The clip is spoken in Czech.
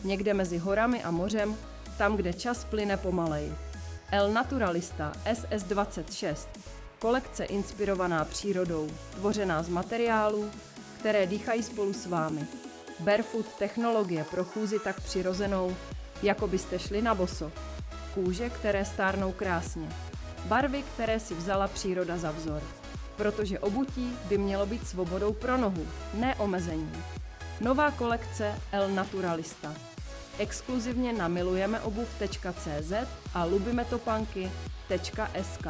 někde mezi horami a mořem, tam, kde čas plyne pomalej. El Naturalista SS26, kolekce inspirovaná přírodou, tvořená z materiálů, které dýchají spolu s vámi. Barefoot technologie pro chůzi tak přirozenou, jako byste šli na boso. Kůže, které stárnou krásně. Barvy, které si vzala příroda za vzor. Protože obutí by mělo být svobodou pro nohu, ne omezení. Nová kolekce El Naturalista. Exkluzivně na milujemeobuv.cz a lubimetopánky.sk.